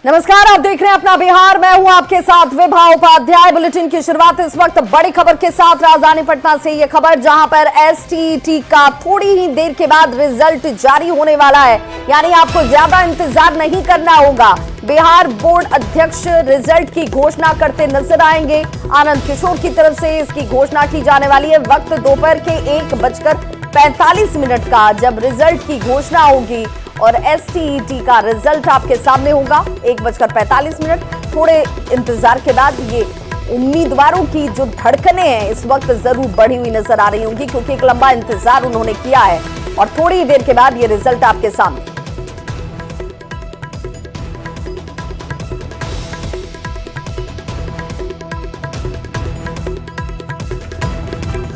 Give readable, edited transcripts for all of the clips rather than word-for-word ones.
नमस्कार, आप देख रहे हैं अपना बिहार। मैं हूं आपके साथ विभा उपाध्याय। बुलेटिन की शुरुआत इस वक्त बड़ी खबर के साथ राजधानी पटना से। यह खबर जहां पर एसटीईटी का थोड़ी ही देर के बाद रिजल्ट जारी होने वाला है, यानी आपको ज्यादा इंतजार नहीं करना होगा। बिहार बोर्ड अध्यक्ष रिजल्ट की घोषणा करते नजर आएंगे। आनंद किशोर की तरफ से इसकी घोषणा की जाने वाली है। वक्त दोपहर के 1:45 का जब रिजल्ट की घोषणा होगी और एसटीईटी का रिजल्ट आपके सामने होगा 1:45। थोड़े इंतजार के बाद ये उम्मीदवारों की जो धड़कनें हैं इस वक्त जरूर बढ़ी हुई नजर आ रही होंगी, क्योंकि एक लंबा इंतजार उन्होंने किया है और थोड़ी देर के बाद ये रिजल्ट आपके सामने।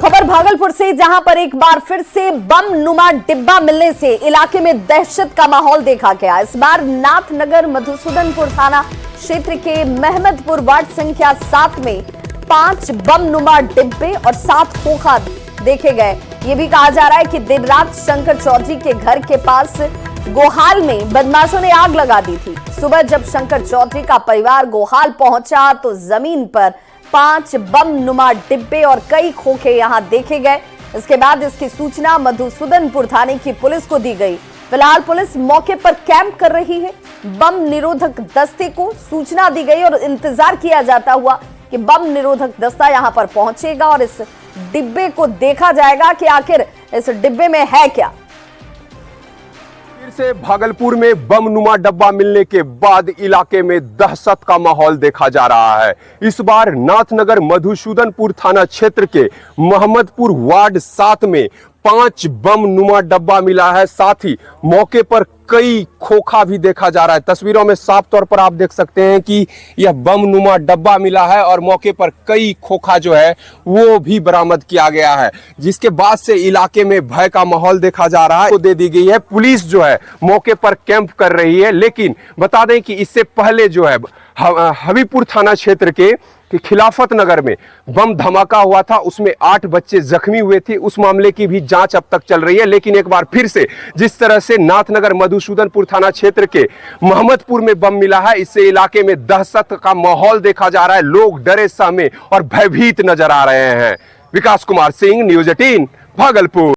खबर भागलपुर से, जहां पर एक बार फिर से बम नुमा डिब्बा मिलने से इलाके में दहशत का माहौल देखा गया। इस बार नाथनगर मधुसूदनपुर थाना क्षेत्र के महमदपुर वार्ड संख्या 7 में 5 बम नुमा डिब्बे और 7 खोखा देखे गए। ये भी कहा जा रहा है कि देर रात शंकर चौधरी के घर के पास गोहाल में बदमाशों ने आग लगा दी थी। सुबह जब शंकर चौधरी का परिवार गोहाल पहुंचा तो जमीन पर 5 बम नुमा डिब्बे और कई खोखे यहां देखे गए। इसके बाद इसकी सूचना मधुसूदनपुर थाने की पुलिस को दी गई। फिलहाल पुलिस मौके पर कैंप कर रही है। बम निरोधक दस्ते को सूचना दी गई और इंतजार किया जाता हुआ कि बम निरोधक दस्ता यहां पर पहुंचेगा और इस डिब्बे को देखा जाएगा कि आखिर इस डिब्बे में है क्या। से भागलपुर में बम नुमा डब्बा मिलने के बाद इलाके में दहशत का माहौल देखा जा रहा है। इस बार नाथनगर मधुसूदनपुर थाना क्षेत्र के महमदपुर वार्ड 7 में 5 बम नुमा डब्बा मिला है। साथ ही मौके पर कई खोखा भी देखा जा रहा है। तस्वीरों में साफ तौर पर आप देख सकते हैं कि यह बम नुमा डब्बा मिला है और मौके पर कई खोखा जो है वो भी बरामद किया गया है, जिसके बाद से इलाके में भय का माहौल देखा जा रहा है। तो दे दी गई है, पुलिस जो है मौके पर कैंप कर रही है। लेकिन बता दें कि इससे पहले जो है हबीपुर थाना क्षेत्र के खिलाफत नगर में बम धमाका हुआ था, उसमें 8 बच्चे जख्मी हुए थे। उस मामले की भी जांच अब तक चल रही है। लेकिन एक बार फिर से जिस तरह से नाथनगर मधुसूदनपुर थाना क्षेत्र के महमदपुर में बम मिला है, इससे इलाके में दहशत का माहौल देखा जा रहा है। लोग डरे सहमे और भयभीत नजर आ रहे हैं। विकास कुमार सिंह, न्यूज़ 18 भागलपुर।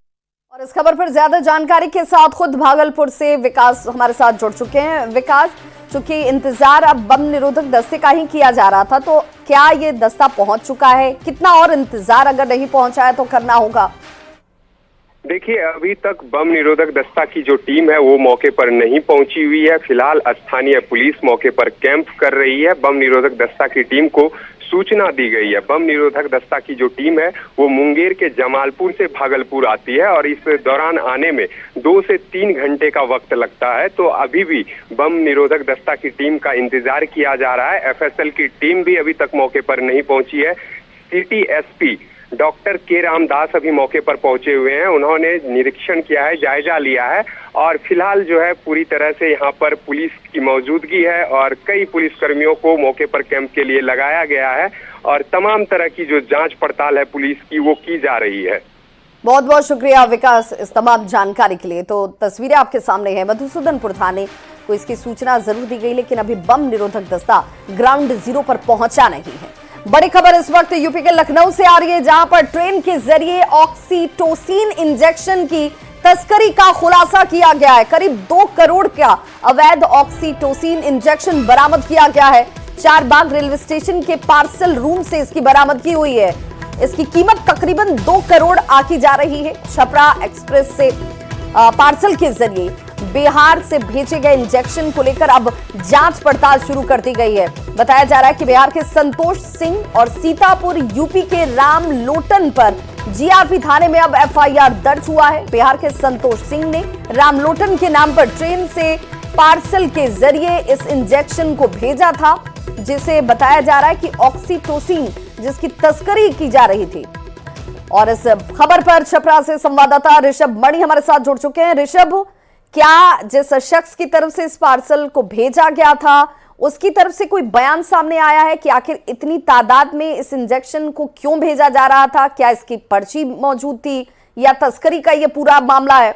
और इस खबर पर ज्यादा जानकारी के साथ खुद भागलपुर से विकास हमारे साथ जुड़ चुके हैं। विकास, चूंकि इंतजार अब बम निरोधक दस्ते का ही किया जा रहा था, तो क्या ये दस्ता पहुंच चुका है? कितना और इंतजार अगर नहीं पहुंचा है तो करना होगा? देखिए, अभी तक बम निरोधक दस्ता की जो टीम है वो मौके पर नहीं पहुंची हुई है। फिलहाल स्थानीय पुलिस मौके पर कैंप कर रही है। बम निरोधक दस्ता की टीम को सूचना दी गई है। बम निरोधक दस्ता की जो टीम है वो मुंगेर के जमालपुर से भागलपुर आती है और इस दौरान आने में 2 से 3 घंटे का वक्त लगता है। तो अभी भी बम निरोधक दस्ता की टीम का इंतजार किया जा रहा है। एफएसएल की टीम भी अभी तक मौके पर नहीं पहुंची है। सिटी एसपी डॉक्टर के रामदास अभी मौके पर पहुंचे हुए हैं। उन्होंने निरीक्षण किया है, जायजा लिया है और फिलहाल जो है पूरी तरह से यहाँ पर पुलिस की मौजूदगी है और कई पुलिसकर्मियों को मौके पर कैंप के लिए लगाया गया है और तमाम तरह की जो जांच पड़ताल है पुलिस की वो की जा रही है। बहुत बहुत शुक्रिया विकास इस तमाम जानकारी के लिए। तो तस्वीरें आपके सामने है। मधुसूदनपुर थाने को इसकी सूचना जरूर दी गई, लेकिन अभी बम निरोधक दस्ता ग्राउंड जीरो पर पहुंचा नहीं है। बड़ी खबर इस वक्त यूपी के लखनऊ से आ रही है, जहां पर ट्रेन के जरिए ऑक्सीटोसिन इंजेक्शन की तस्करी का खुलासा किया गया है। करीब 2 करोड़ का अवैध ऑक्सीटोसिन इंजेक्शन बरामद किया गया है। चारबाग रेलवे स्टेशन के पार्सल रूम से इसकी बरामदगी हुई है। इसकी कीमत तकरीबन 2 करोड़ आकी जा रही है। छपरा एक्सप्रेस से पार्सल के जरिए बिहार से भेजे गए इंजेक्शन को लेकर अब जांच पड़ताल शुरू कर दी गई है। बताया जा रहा है कि बिहार के संतोष सिंह और सीतापुर यूपी के राम लोटन पर जीआरपी थाने में अब एफआईआर दर्ज हुआ है। बिहार के संतोष सिंह ने राम लोटन के नाम पर ट्रेन से पार्सल के जरिए इस इंजेक्शन को भेजा था, जिसे बताया जा रहा है कि ऑक्सीटोसिन, जिसकी तस्करी की जा रही थी। और इस खबर पर छपरा से संवाददाता ऋषभ मणि हमारे साथ जुड़ चुके हैं। ऋषभ, क्या जिस शख्स की तरफ से इस पार्सल को भेजा गया था उसकी तरफ से कोई बयान सामने आया है कि आखिर इतनी तादाद में इस इंजेक्शन को क्यों भेजा जा रहा था? क्या इसकी पर्ची मौजूद थी या तस्करी का ये पूरा मामला है?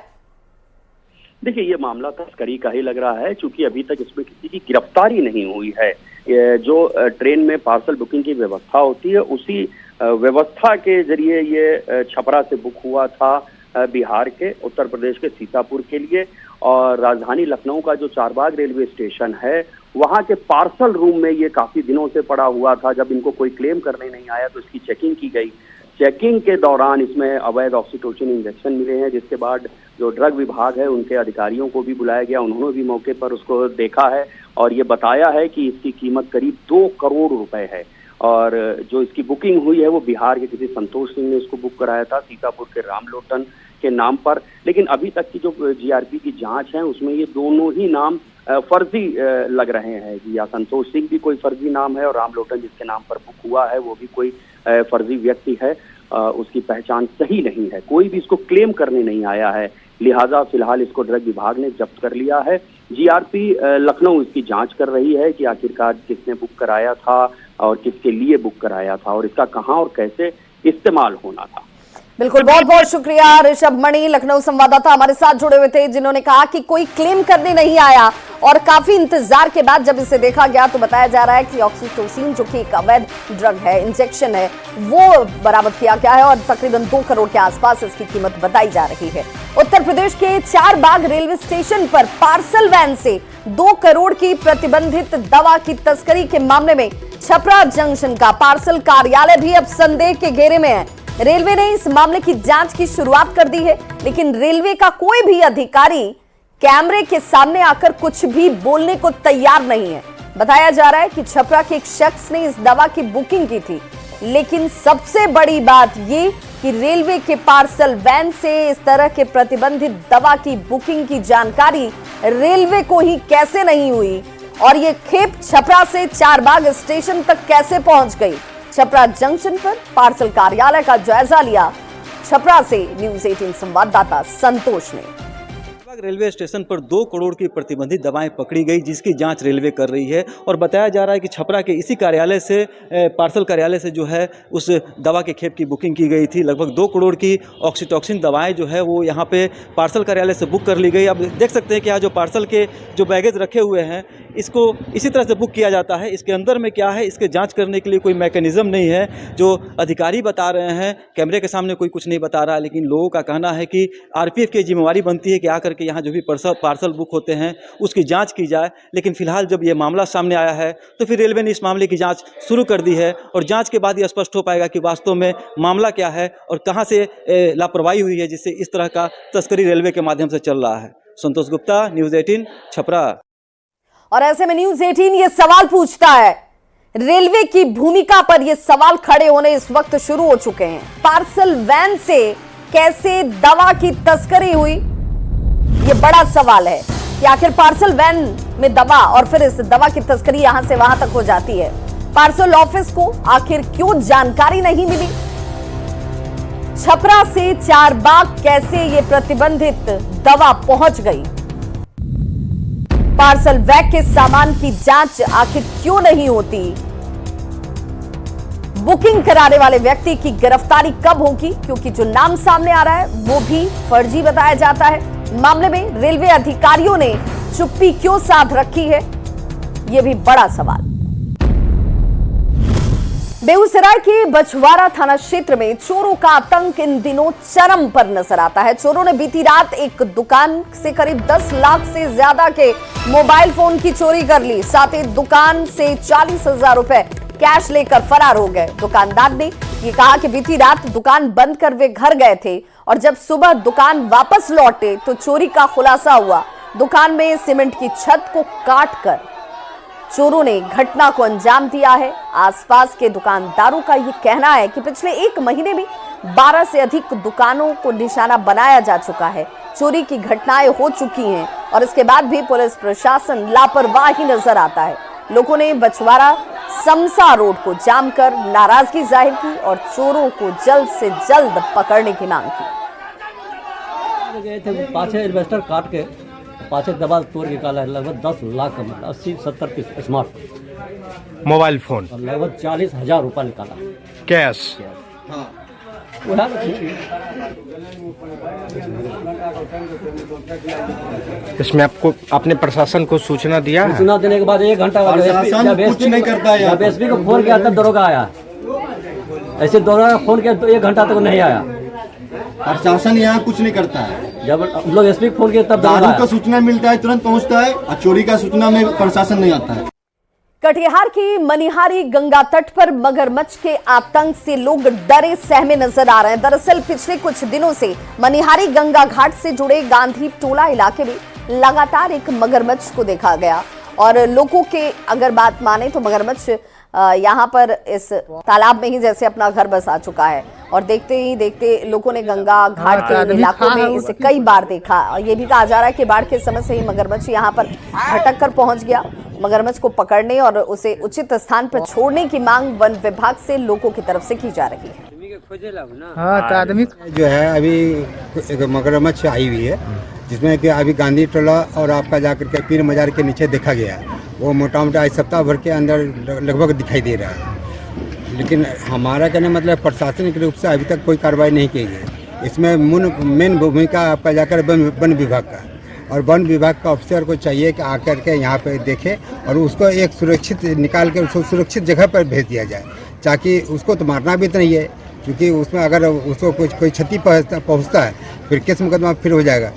देखिए, ये मामला तस्करी का ही लग रहा है, चूंकि अभी तक इसमें किसी की गिरफ्तारी नहीं हुई है। ये जो ट्रेन में पार्सल बुकिंग की व्यवस्था होती है, उसी व्यवस्था के जरिए ये छपरा से बुक हुआ था बिहार के उत्तर प्रदेश के सीतापुर के लिए। और राजधानी लखनऊ का जो चारबाग रेलवे स्टेशन है, वहाँ के पार्सल रूम में ये काफी दिनों से पड़ा हुआ था। जब इनको कोई क्लेम करने नहीं आया तो इसकी चेकिंग की गई। चेकिंग के दौरान इसमें अवैध ऑक्सीटोसिन इंजेक्शन मिले हैं, जिसके बाद जो ड्रग विभाग है उनके अधिकारियों को भी बुलाया गया। उन्होंने भी मौके पर उसको देखा है और ये बताया है कि इसकी कीमत करीब 2 करोड़ रुपए है। और जो इसकी बुकिंग हुई है वो बिहार के किसी संतोष सिंह ने इसको बुक कराया था सीतापुर के रामलोटन के नाम पर। लेकिन अभी तक की जो जीआरपी की जांच है उसमें ये दोनों ही नाम फर्जी लग रहे हैं। या संतोष सिंह भी कोई फर्जी नाम है और रामलोटन जिसके नाम पर बुक हुआ है वो भी कोई फर्जी व्यक्ति है। उसकी पहचान सही नहीं है, कोई भी इसको क्लेम करने नहीं आया है। लिहाजा फिलहाल इसको ड्रग विभाग ने जब्त कर लिया है। जीआरपी लखनऊ इसकी जांच कर रही है कि आखिरकार किसने बुक कराया था और किसके लिए बुक कराया था और इसका कहां और कैसे इस्तेमाल होना था। बिल्कुल, बहुत बहुत शुक्रिया ऋषभ मणि, लखनऊ संवाददाता हमारे साथ जुड़े हुए थे, जिन्होंने कहा कि कोई क्लेम करने नहीं आया और काफी इंतजार के बाद जब इसे देखा गया तो बताया जा रहा है कि ऑक्सीटोसिन, जो कि एक अवैध ड्रग है, इंजेक्शन है, वो बरामद किया गया है और तकरीबन 2 करोड़ के आसपास इसकी कीमत बताई जा रही है। उत्तर प्रदेश के चारबाग रेलवे स्टेशन पर पार्सल वैन से 2 करोड़ की प्रतिबंधित दवा की तस्करी के मामले में छपरा जंक्शन का पार्सल कार्यालय भी अब संदेह के घेरे में है। रेलवे ने इस मामले की जांच की शुरुआत कर दी है, लेकिन रेलवे का कोई भी अधिकारी कैमरे के सामने आकर कुछ भी बोलने को तैयार नहीं है। बताया जा रहा है कि छपरा के एक शख्स ने इस दवा की बुकिंग की थी, लेकिन सबसे बड़ी बात ये कि रेलवे के पार्सल वैन से इस तरह के प्रतिबंधित दवा की बुकिंग की जानकारी रेलवे को ही कैसे नहीं हुई और ये खेप छपरा से चारबाग स्टेशन तक कैसे पहुंच गई। छपरा जंक्शन पर पार्सल कार्यालय का जायजा लिया छपरा से न्यूज़ 18 संवाददाता संतोष ने। रेलवे स्टेशन पर 2 करोड़ की प्रतिबंधित दवाएं पकड़ी गई, जिसकी जांच रेलवे कर रही है और बताया जा रहा है कि छपरा के इसी कार्यालय से, पार्सल कार्यालय से जो है उस दवा के खेप की बुकिंग की गई थी। लगभग 2 करोड़ की ऑक्सीटोसिन दवाएं जो है वो यहाँ पे पार्सल कार्यालय से बुक कर ली गई। अब देख सकते हैं कि यहाँ जो पार्सल के जो बैगेज रखे हुए हैं इसको इसी तरह से बुक किया जाता है। इसके अंदर में क्या है, इसके जांच करने के लिए कोई मैकेनिज्म नहीं है। जो अधिकारी बता रहे हैं, कैमरे के सामने कोई कुछ नहीं बता रहा, लेकिन लोगों का कहना है कि आरपीएफ की जिम्मेवारी बनती है कि आकर के यहाँ जो भी पार्सल बुक होते हैं उसकी जांच की जाए। लेकिन फिलहाल जब ये मामला सामने आया है तो फिर रेलवे ने इस मामले की जांच शुरू कर दी है और जांच के बाद ये स्पष्ट हो पाएगा कि वास्तव में मामला क्या है और कहां से लापरवाही हुई है जिससे इस तरह का तस्करी रेलवे के माध्यम से चल रहा है। संतोष गुप्ता, न्यूज़ 18 छपरा। और ऐसे में न्यूज़ 18 ये सवाल पूछता है, रेलवे की भूमिका पर ये सवाल खड़े होने इस वक्त शुरू हो चुके हैं। पार्सल वैन से कैसे दवा की तस्करी हुई, ये बड़ा सवाल है कि आखिर पार्सल वैन में दवा और फिर इस दवा की तस्करी यहां से वहां तक हो जाती है। पार्सल ऑफिस को आखिर क्यों जानकारी नहीं मिली? छपरा से चारबाग कैसे ये प्रतिबंधित दवा पहुंच गई? पार्सल वैन के सामान की जांच आखिर क्यों नहीं होती? बुकिंग कराने वाले व्यक्ति की गिरफ्तारी कब होगी, क्योंकि जो नाम सामने आ रहा है वो भी फर्जी बताया जाता है। मामले में रेलवे अधिकारियों ने चुप्पी क्यों साध रखी है, यह भी बड़ा सवाल। बेगूसराय के बछवाड़ा थाना क्षेत्र में चोरों का आतंक इन दिनों चरम पर नजर आता है। चोरों ने बीती रात एक दुकान से करीब 10 लाख से ज्यादा के मोबाइल फोन की चोरी कर ली, साथ ही दुकान से 40,000 रुपए कैश लेकर फरार हो गए। दुकानदार ने ये कहा कि बीती रात दुकान बंद कर वे घर गए थे और जब सुबह दुकान वापस लौटे तो चोरी का खुलासा हुआ। दुकान में सीमेंट की छत को काटकर चोरों ने घटना को अंजाम दिया है। आसपास के दुकानदारों का यह कहना है कि पिछले 1 महीने में 12 से अधिक दुकानों को निशाना बनाया जा चुका है। चोरी की घटनाएं हो चुकी हैं और इसके बाद भी पुलिस प्रशासन लापरवाही नजर आता है। लोगों ने बछवाड़ा समसा रोड को जाम कर नाराजगी जाहिर की और चोरों को जल्द से जल्द पकड़ने की मांग की। गए थे पाछे इन्वेस्टर काट के पाछे दबा तोड़ के निकाला है। लगभग 10 लाख का मतलब 80-70 पीस स्मार्ट मोबाइल फोन और लगभग 40,000 रुपये निकाला कैश। हाँ उड़ा तो ठीक है। इसमें आपको आपने प्रशासन को सूचना दिया है? सूचना देने के बाद 1 घंटा बाद प्रशासन कुछ नहीं करता है। जब एसपी को फोन किया तब दरोगा आया। ऐसे दरोगा फोन किया तो 1 घंटा तक नहीं आया। प्रशासन यहाँ कुछ नहीं करता है। जब हम लोग एसपी को फोन किया तब दरोगा दारू आया। का सूचना मिलता है तुरंत पहुँचता है, और चोरी का सूचना में प्रशासन नहीं आता है। कटिहार की मनिहारी गंगा तट पर मगरमच्छ के आतंक से लोग डरे सहमे नजर आ रहे हैं। दरअसल पिछले कुछ दिनों से मनिहारी गंगा घाट से जुड़े गांधी टोला इलाके में लगातार एक मगरमच्छ को देखा गया और लोगों के अगर बात माने तो मगरमच्छ यहाँ पर इस तालाब में ही जैसे अपना घर बसा चुका है और देखते ही देखते लोगों ने गंगा घाट के इलाकों में इसे कई बार देखा। ये भी कहा जा रहा है कि बाढ़ के समय से ही मगरमच्छ यहाँ पर भटक कर पहुंच गया। मगरमच्छ को पकड़ने और उसे उचित स्थान पर छोड़ने की मांग वन विभाग से लोगों की तरफ से की जा रही है। हाँ तो आदमी जो है अभी एक मगरमच्छ आई हुई है, जिसमें कि अभी गांधी टोला और आपका जाकर के पीर मजार के नीचे देखा गया है। वो मोटा मोटा इस सप्ताह भर के अंदर लगभग दिखाई दे रहा है, लेकिन हमारा कहने मतलब प्रशासनिक रूप से अभी तक कोई कार्रवाई नहीं की गई। इसमें मेन भूमिका आपका जाकर वन विभाग का, और वन विभाग का ऑफिसर को चाहिए कि आकर के यहाँ पर देखे और उसको एक सुरक्षित निकाल कर उसको सुरक्षित जगह पर भेज दिया जाए, ताकि उसको तो मारना भी तो नहीं है, क्योंकि उसमें अगर उसको कोई क्षति पहुँचता है फिर केस मुकदमा फिर हो जाएगा।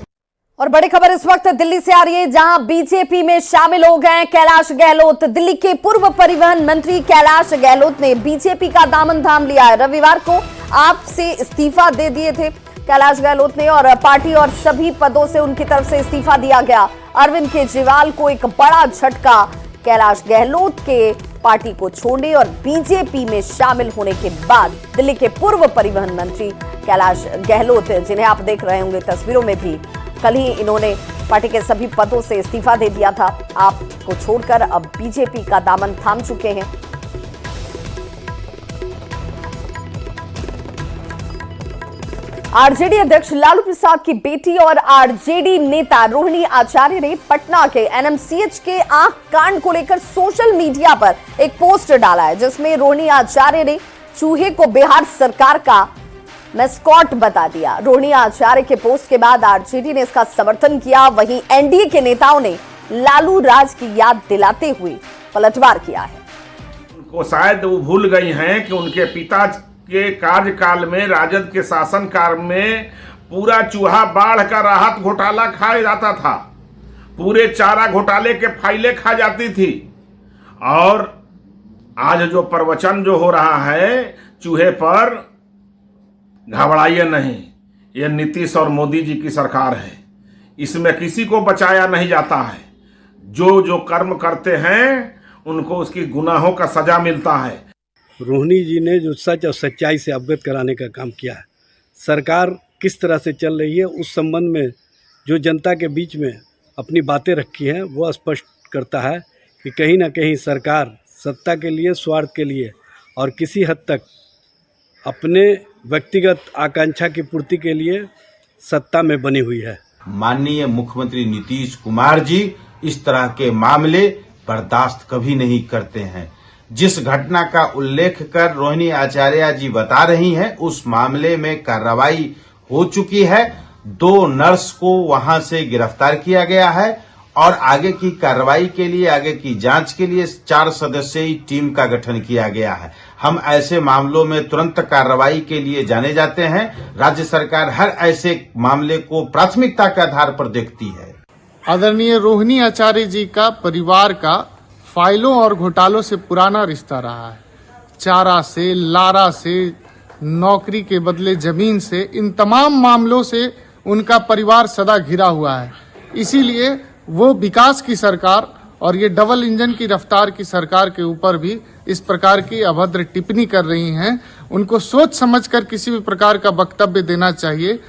और बड़ी खबर इस वक्त दिल्ली से आ रही है, जहां बीजेपी में शामिल हो गए कैलाश गहलोत। दिल्ली के पूर्व परिवहन मंत्री कैलाश गहलोत ने बीजेपी का दामन थाम लिया है। रविवार को आप से इस्तीफा दे दिए थे कैलाश गहलोत ने और पार्टी और सभी पदों से उनकी तरफ से इस्तीफा दिया गया। अरविंद केजरीवाल को एक बड़ा झटका कैलाश गहलोत के पार्टी को छोड़ने और बीजेपी में शामिल होने के बाद दिल्ली के पूर्व परिवहन मंत्री कैलाश गहलोत, जिन्हें आप देख रहे होंगे तस्वीरों में भी, कल ही इन्होंने पार्टी के सभी पदों से इस्तीफा दे दिया था। आपको छोड़कर अब बीजेपी का दामन थाम चुके हैं। आरजेडी अध्यक्ष लालू प्रसाद की बेटी और आरजेडी नेता रोहिणी आचार्य ने पटना के एनएमसीएच के आंख कांड को लेकर सोशल मीडिया पर एक पोस्ट डाला है, जिसमें रोहिणी आचार्य ने चूहे को बिहार सरकार का मैस्कॉट बता दिया। रोहिणी आचार्य के पोस्ट के बाद आरजेडी ने इसका समर्थन किया। वहीं एनडीए के नेताओं ने लालू राज की याद दिलाते हुए पलटवार किया है। उनको शायद वो भूल गई हैं कि उनके पिता के कार्यकाल में, राजद के शासनकाल में पूरा चूहा बाढ़ का राहत घोटाला खाया जाता था, पूरे चारा घोटाले के फाइलें खा जाती थी। और आज जो प्रवचन जो हो रहा है चूहे पर, घबराइए नहीं, यह नीतीश और मोदी जी की सरकार है, इसमें किसी को बचाया नहीं जाता है। जो कर्म करते हैं उनको उसकी गुनाहों का सजा मिलता है। रोहिणी जी ने जो सच और सच्चाई से अवगत कराने का काम किया है, सरकार किस तरह से चल रही है उस संबंध में जो जनता के बीच में अपनी बातें रखी हैं, वो स्पष्ट करता है कि कहीं ना कहीं सरकार सत्ता के लिए, स्वार्थ के लिए और किसी हद तक अपने व्यक्तिगत आकांक्षा की पूर्ति के लिए सत्ता में बनी हुई है। माननीय मुख्यमंत्री नीतीश कुमार जी इस तरह के मामले बर्दाश्त कभी नहीं करते हैं। जिस घटना का उल्लेख कर रोहिणी आचार्य जी बता रही हैं, उस मामले में कार्रवाई हो चुकी है। 2 नर्स को वहां से गिरफ्तार किया गया है और आगे की कार्रवाई के लिए, आगे की जांच के लिए 4 सदस्यीय टीम का गठन किया गया है। हम ऐसे मामलों में तुरंत कार्रवाई के लिए जाने जाते हैं। राज्य सरकार हर ऐसे मामले को प्राथमिकता के आधार पर देखती है। आदरणीय रोहिणी आचार्य जी का परिवार का फाइलों और घोटालों से पुराना रिश्ता रहा है। चारा से, लारा से, नौकरी के बदले जमीन से, इन तमाम मामलों से उनका परिवार सदा घिरा हुआ है। इसीलिए वो विकास की सरकार और ये डबल इंजन की रफ्तार की सरकार के ऊपर भी इस प्रकार की अभद्र टिप्पणी कर रही हैं। उनको सोच समझकर किसी भी प्रकार का वक्तव्य देना चाहिए।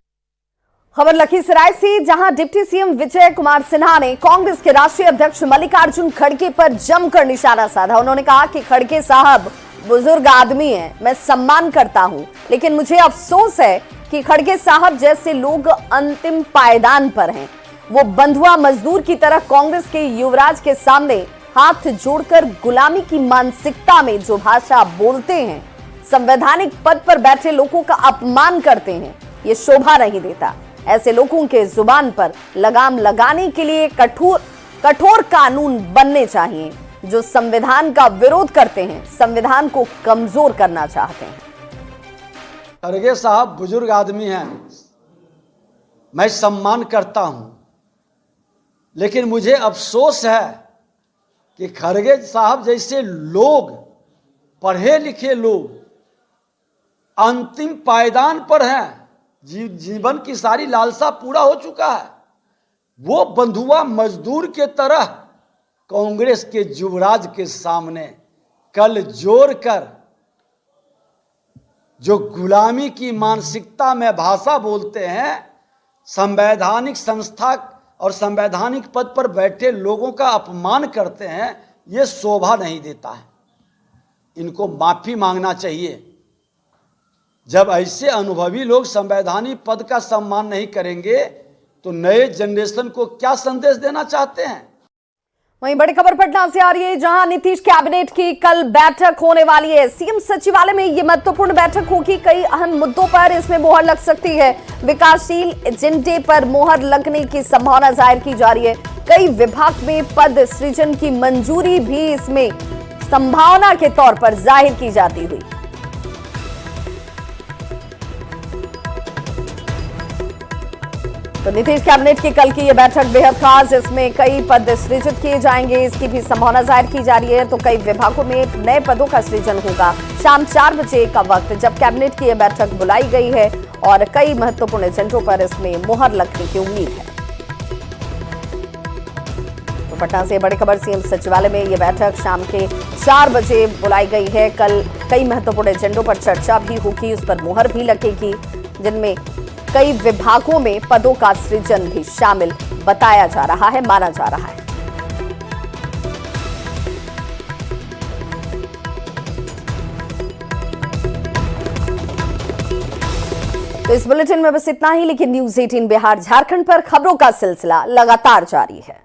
खबर लखीसराय से, जहां डिप्टी सीएम विजय कुमार सिन्हा ने कांग्रेस के राष्ट्रीय अध्यक्ष मल्लिकार्जुन खड़गे पर जमकर निशाना साधा। उन्होंने कहा कि खड़गे साहब बुजुर्ग आदमी हैं, मैं सम्मान करता हूं, लेकिन मुझे अफसोस है कि खड़गे साहब जैसे लोग अंतिम पायदान पर हैं। वो बंधुआ मजदूर की तरह कांग्रेस के युवराज के सामने हाथ जोड़कर गुलामी की मानसिकता में जो भाषा बोलते हैं, संवैधानिक पद पर बैठे लोगों का अपमान करते हैं, ये शोभा नहीं देता। ऐसे लोगों के जुबान पर लगाम लगाने के लिए कठोर कानून बनने चाहिए। जो संविधान का विरोध करते हैं, संविधान को कमजोर करना चाहते हैं। खड़गे साहब बुजुर्ग आदमी हैं, मैं सम्मान करता हूं, लेकिन मुझे अफसोस है कि खड़गे साहब जैसे लोग, पढ़े लिखे लोग, अंतिम पायदान पर हैं, जीवन की सारी लालसा पूरा हो चुका है, वो बंधुआ मजदूर के तरह कांग्रेस के युवराज के सामने कल जोड़कर जो गुलामी की मानसिकता में भाषा बोलते हैं, संवैधानिक संस्था और संवैधानिक पद पर बैठे लोगों का अपमान करते हैं, ये शोभा नहीं देता है। इनको माफी मांगना चाहिए। जब ऐसे अनुभवी लोग संवैधानिक पद का सम्मान नहीं करेंगे तो नए जनरेशन को क्या संदेश देना चाहते हैं? वहीं बड़ी खबर पटना से आ रही है, जहां नीतीश कैबिनेट की कल बैठक होने वाली है। सीएम सचिवालय में ये महत्वपूर्ण बैठक होगी। कई अहम मुद्दों पर इसमें मोहर लग सकती है। विकासशील एजेंडे पर मोहर लगने की संभावना जाहिर की जा रही है। कई विभाग में पद सृजन की मंजूरी भी इसमें संभावना के तौर पर जाहिर की जाती हुई। तो नीतीश कैबिनेट की कल की ये बैठक बेहद खास, इसमें कई पद सृजित किए जाएंगे, इसकी भी संभावना जाहिर की जा रही है। तो कई विभागों में नए पदों का सृजन होगा। शाम 4 बजे का वक्त जब कैबिनेट की ये बैठक बुलाई गई है और कई महत्वपूर्ण एजेंडों पर इसमें मोहर लगने की उम्मीद है। तो पटना से बड़ी खबर, सीएम सचिवालय में ये बैठक शाम के 4 बजे बुलाई गई है। कल कई महत्वपूर्ण एजेंडों पर चर्चा भी होगी, उस पर मोहर भी लगेगी, जिनमें कई विभागों में पदों का सृजन भी शामिल बताया जा रहा है, माना जा रहा है। तो इस बुलेटिन में बस इतना ही, लेकिन न्यूज़ 18 बिहार झारखंड पर खबरों का सिलसिला लगातार जारी है।